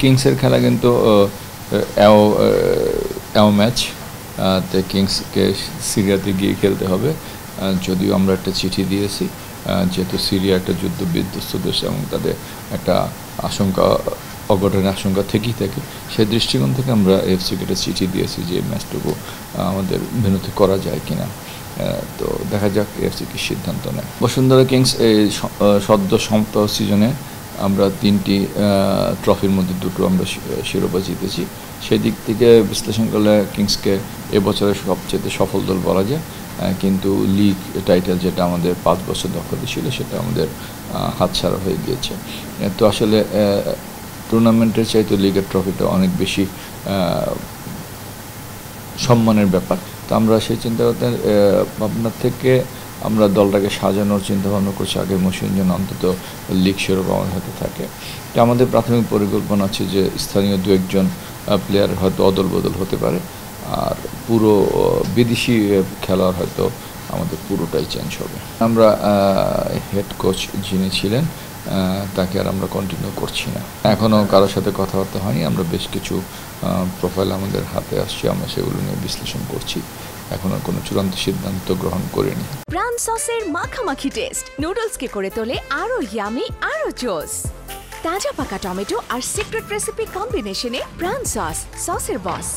কিংসের খেলা কিন্তু অ্যাও ম্যাচ, তো কিংসকে সিরিয়াতে গিয়ে খেলতে হবে। যদিও আমরা একটা চিঠি দিয়েছি, যেহেতু সিরিয়া একটা যুদ্ধ বিধ্বস্ত দেশ এবং তাদের একটা আশঙ্কা, অঘটনের আশঙ্কা থেকেই থাকে, সেই দৃষ্টিকোণ থেকে আমরা এফসিকে একটা চিঠি দিয়েছি যে ম্যাচটুকু আমাদের ভেন্যুতে করা যায় কিনা। তো দেখা যাক এফসি কি সিদ্ধান্ত নেয়। বসুন্ধরা কিংস এই সদ্য সমাপ্ত সিজনে আমরা 3টি ট্রফির মধ্যে 2টো আমরা শিরোপা জিতেছি। সেই দিক থেকে বিশ্লেষণ করলে কিংসকে এবছরের সবচেয়ে সফল দল বলা যায়। কিন্তু লিগ টাইটেল যেটা আমাদের 5 বছর দখলে ছিল সেটা আমাদের হাতছাড়া হয়ে গিয়েছে। তো আসলে টুর্নামেন্টের চাইতে লিগের ট্রফিটা অনেক বেশি সম্মানের ব্যাপার। তো আমরা সেই চিন্তা ভাবনা থেকে আমরা দলটাকে সাজানোর চিন্তাভাবনা করছি আগে মৌসুম যেন অন্তত লিগ শিরোপা আমাদের হাতে থাকে। তো আমাদের প্রাথমিক পরিকল্পনা আছে যে স্থানীয় 2-1 প্লেয়ার হয়তো অদল বদল হতে পারে, আর পুরো বিদেশি খেলোয়াড় হয়তো আমাদের পুরোটাই চেঞ্জ হবে। আমরা হেড কোচ যিনি ছিলেন তাকে আর আমরা কন্টিনিউ করছি না। এখনও কারোর সাথে কথাবার্তা হয়নি। আমরা বেশ কিছু প্রোফাইল আমাদের হাতে আসছে, আমরা সেগুলো নিয়ে বিশ্লেষণ করছি। এখনো কোনো চূড়ান্ত সিদ্ধান্ত গ্রহণ করিনি। প্রাণ সসের মাখামাখি টেস্ট নুডলসকে করে তোলে আরো ইয়ামি, আরো জোস। তাজা পাকা টমেটো আর সিক্রেট রেসিপি কম্বিনেশনে প্রাণ সসের বস।